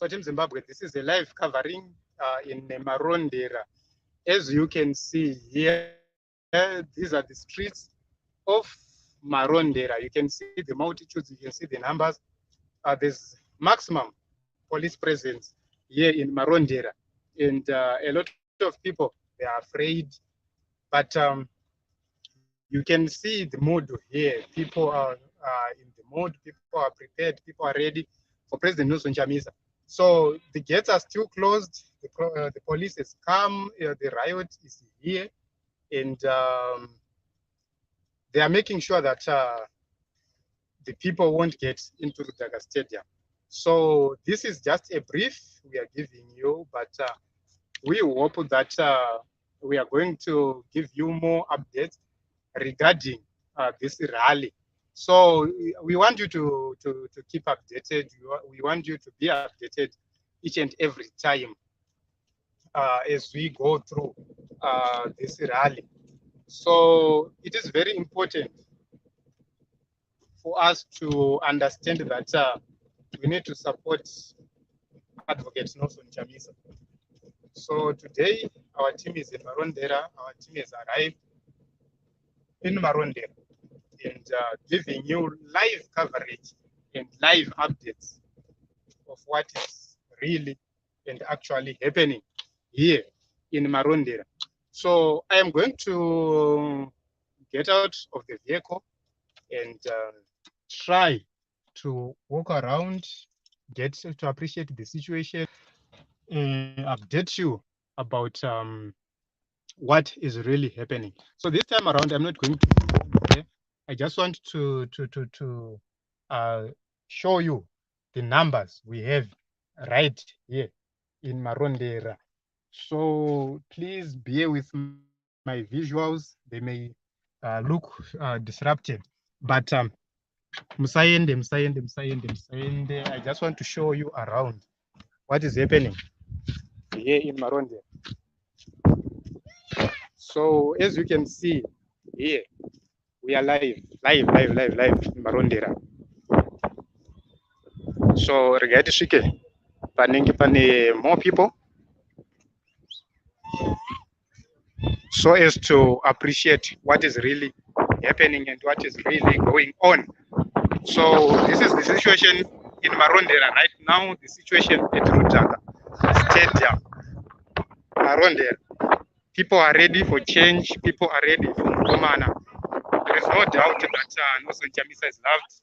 So Team Zimbabwe, this is a live covering in Marondera. As you can see here, these are the streets of Marondera. You can see the multitudes, you can see the numbers. There's maximum police presence here in Marondera. And a lot of people, they are afraid. But you can see the mood here. People are in the mood, people are prepared, people are ready for President Nelson Chamisa. So the gates are still closed, the police has come, the riot is here, and they are making sure that the people won't get into Rudhaka Stadium. So this is just a brief we are giving you, but we hope that we are going to give you more updates regarding this rally. So we want you to keep updated. We want you to be updated each and every time as we go through this rally. So it is very important for us to understand that we need to support Advocate Nelson Chamisa. So today our team is in Marondera. Our team has arrived in Marondera and giving you live coverage and live updates of what is really and actually happening here in Marondera. So I am going to get out of the vehicle and try to walk around, get to appreciate the situation, update you about what is really happening. So this time around, I'm not going to. Okay? I just want to show you the numbers we have right here in Marondera. So please bear with my visuals. They may look disrupted, but Musayende, I just want to show you around what is happening here in Marondera. So as you can see here, we are live in Marondera. So regarding Shike, pane more people, so as to appreciate what is really happening and what is really going on. So this is the situation in Marondera right now, the situation at Rudhaka Stadium, Marondera. People are ready for change, people are ready for Komana. There is no doubt that Nelson Chamisa is loved.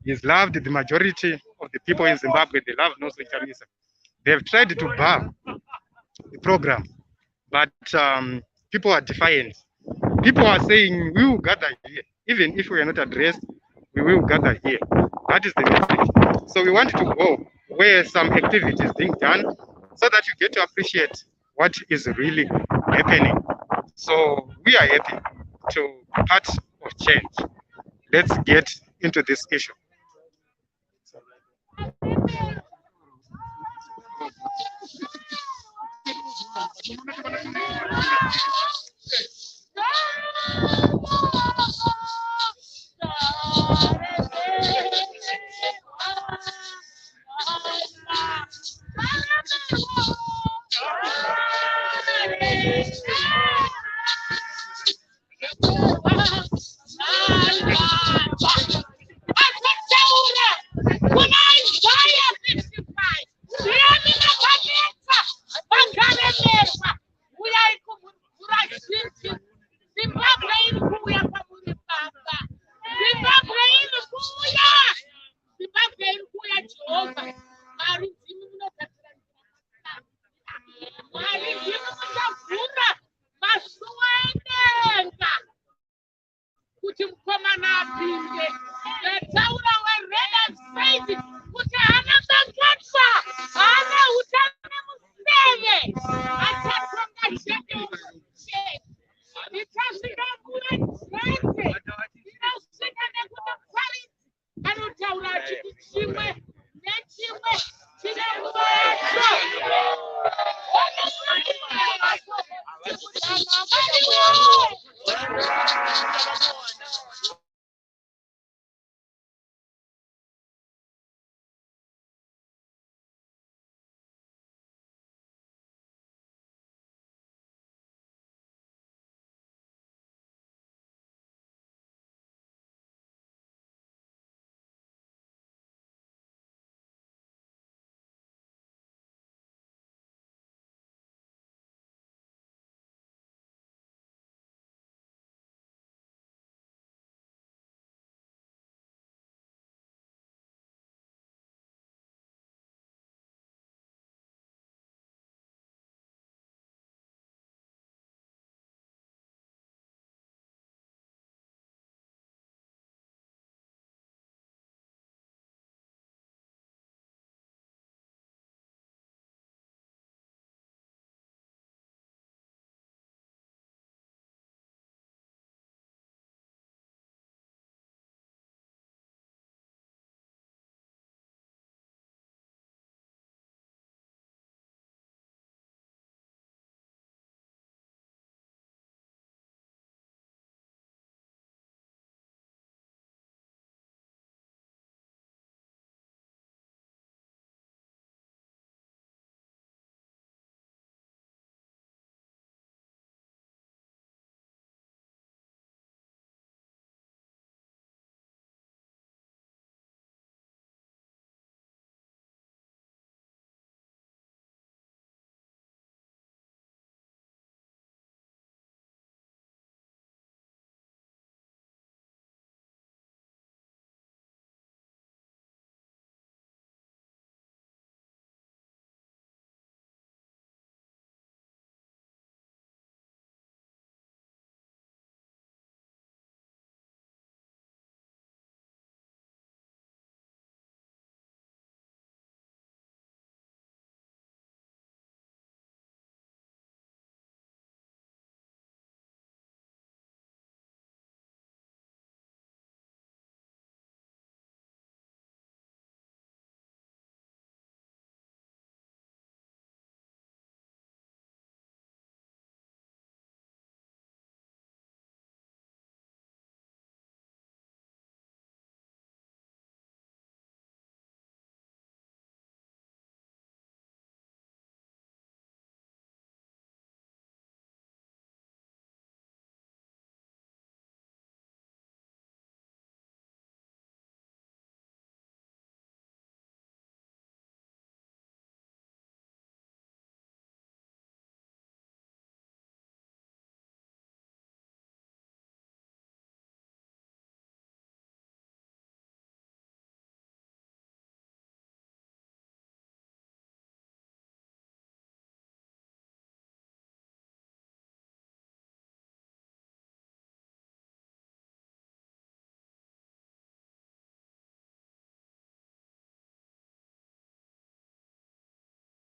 He is loved. The majority of the people in Zimbabwe, they love Nelson Chamisa. They have tried to bar the program, but people are defiant. People are saying, we will gather here. Even if we are not addressed, we will gather here. That is the message. So we want to go where some activity is being done so that you get to appreciate what is really happening. So we are happy to be part of change. Let's get into this issue.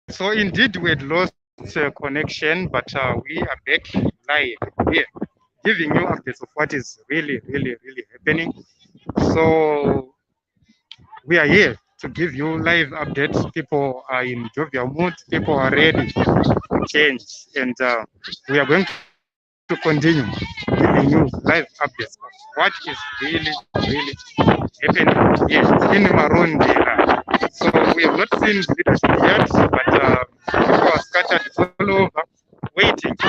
So indeed, we had lost connection, but we are back live here, giving you updates of what is really happening. So we are here to give you live updates. People are in jovial mood. People are ready to change, and we are going to continue giving you live updates of what is really happening here in Marondera. So we have not seen leadership yet, but people are scattered all over, waiting to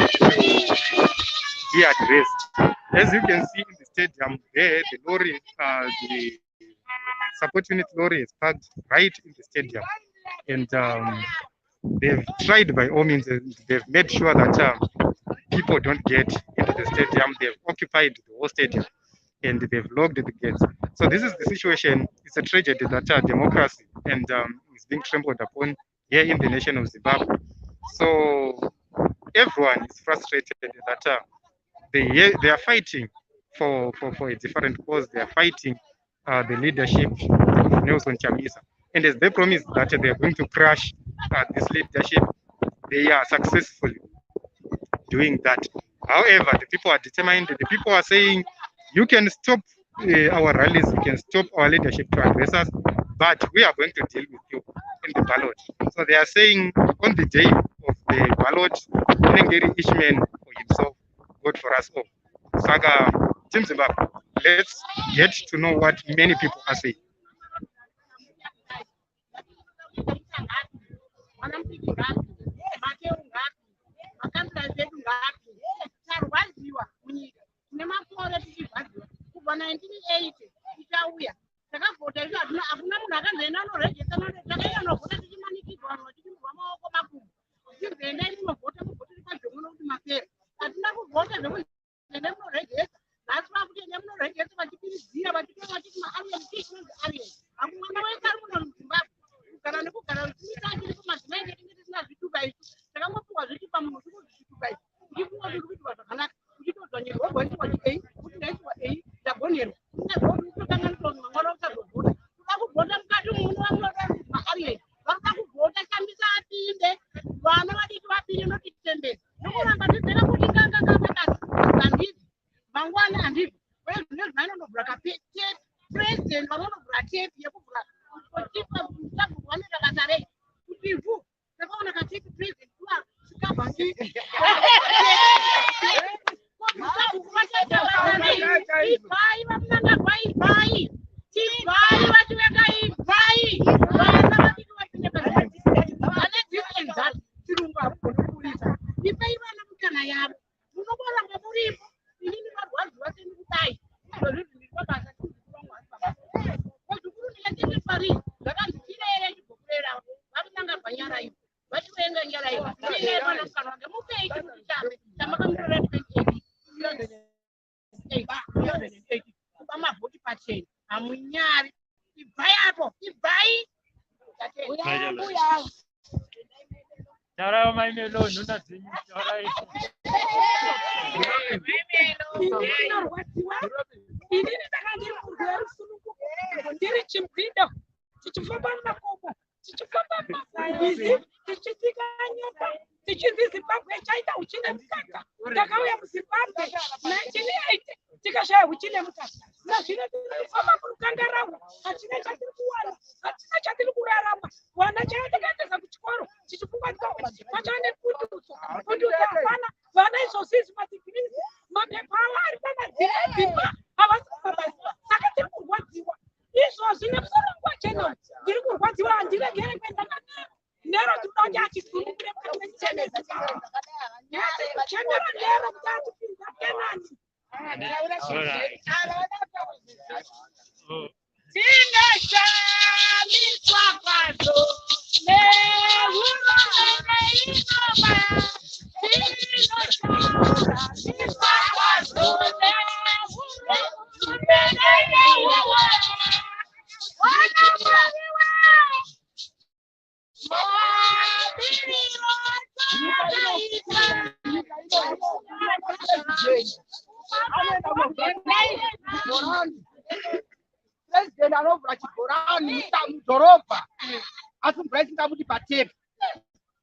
be addressed. As you can see in the stadium, there the lorry, the support unit lorry is parked right in the stadium, and they've tried by all means. They've made sure that people don't get into the stadium. They've occupied the whole stadium and they've locked the gates. So this is the situation. It's a tragedy that democracy and is being trampled upon here in the nation of Zimbabwe. So everyone is frustrated that they are fighting for a different cause. They are fighting the leadership of Nelson Chamisa. And as they promised that they are going to crush this leadership, they are successfully doing that. However, the people are determined. The people are saying, you can stop our rallies, you can stop our leadership to address us, but we are going to deal with you in the ballot. So they are saying on the day of the ballot, each man for himself, vote for us all. Saga, Team Zimbabwe, let's get to know what many people are saying.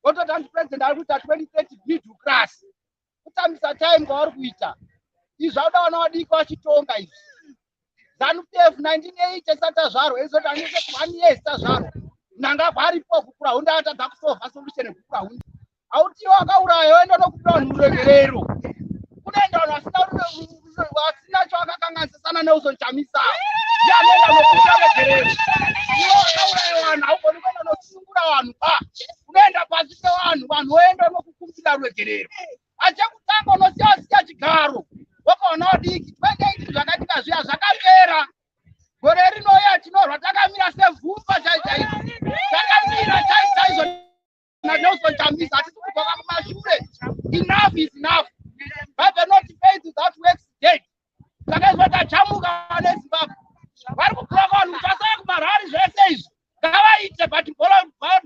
Ototi anti-president ari kuita 2030 bid class kutambisa time kwavari kuita izvi zvauda vana vadiki vachitonga izvi ZANU-PF 1980 satazvaro ezoti anese 1 years tazvaro nanga varipo kukuraundi atadza kusova solution yekukuraundi autiwo akauraya oenda nokupa vanhu ruregerero kunoenda vanhu vasina choakakanganisisana Nelson Chamisa ndianoenda nokupa ruregerero iwo akauraya vanhu haugoni kuenda nokusungura vanhu unoenda pasi pevanhu vanhu voenda nokukumbira ruregerero achekutanga unosiya chigaro wakaona vadiki 2018 zvakatika zviya zvakapera gore rinouya tinorwa takamira sevhumba chaizvo takamira chaizvo naNelson Chamisa hatisi kudzoka kumashure. Enough is enough. But they're not paid without works dead. Saka izvo tachamuka neZimbabwe vari kuburoka vanhu tasaya kumarari zvese izvi ngavaite but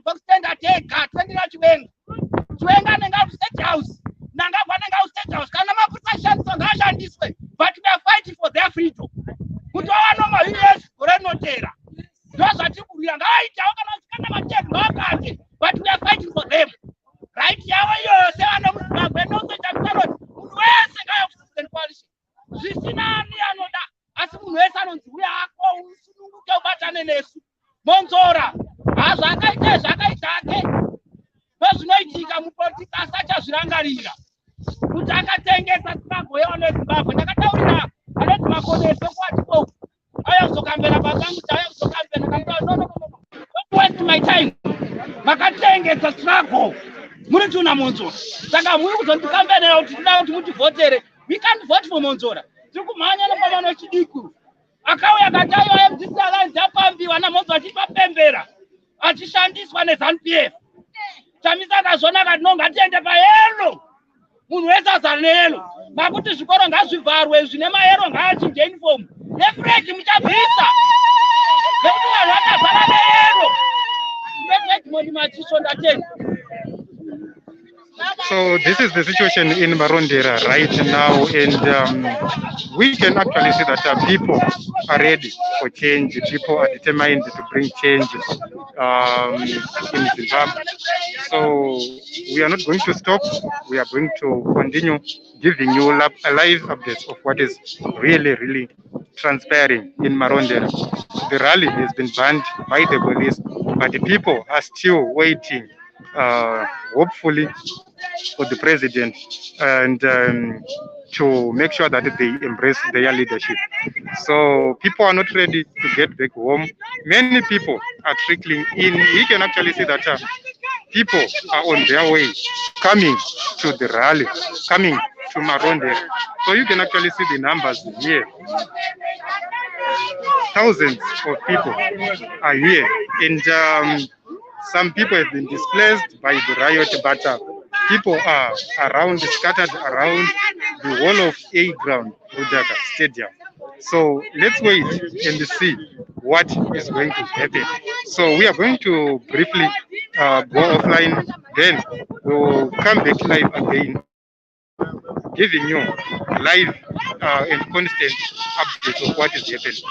bokstenda tega tendera chiwenga nenga kustate house nangagwa nenga kustate house kana mapurisa ashandiswa ngaashandiswe but we are fighting for their freedom kuti wavanoma us gore rinotera ndozvatikurira ngavaitawo kana vasikana matedu ngavakate but we are fighting for them right yavo iyoyo sevana muZimbabwe nozotakusanoti munhu wese ngayakupresident coalition zvisina ani anoda asi munhu wese anonzi uya ako usununguke ubatane nesu monzora hazvakaita zvakaitake nezvinoitika mupolitiki asi achazvirangarira kuti akatengesa Zimbabwe neZimbabwe ndakataurira anoti makoneso kwatiko aya kuzokambera babangu kuti aya kuzokambera no don't waste my time makatengesa struggle muri tuna Monzora saka muri kuzondikambera kuti tinoda kuti mutivhotere we can't vote for Monzora tiri kumhanya nepamano chidiku akauya katayo MDC alliance yapambiwa naMonzora achipapembera achishandiswa neZANU-PF Chamisa akazona akati no ngatiende payero munhu wese azara neyero makuti zvikoro ngazvivharwe zvine mayero ngaachinje uniform nefregi muchabvisa nekuti vanhu vakazara neyero ndezvedimoni machisho ndatenda. So this is the situation in Marondera right now, and we can actually see that people are ready for change. People are determined to bring change in Zimbabwe. So we are not going to stop. We are going to continue giving you live updates of what is really transpiring in Marondera. The rally has been banned by the police, but the people are still waiting, hopefully, for the president and to make sure that they embrace their leadership. So people are not ready to get back home. Many people are trickling in. We can actually see that people are on their way, coming to the rally, coming to Marondera. So you can actually see the numbers here. Thousands of people are here, and some people have been displaced by the riot, but people are around, scattered around the wall of A ground, Rudhaka Stadium. So let's wait and see what is going to happen. So we are going to briefly go offline, then we'll come back live again, giving you live and constant updates of what is happening.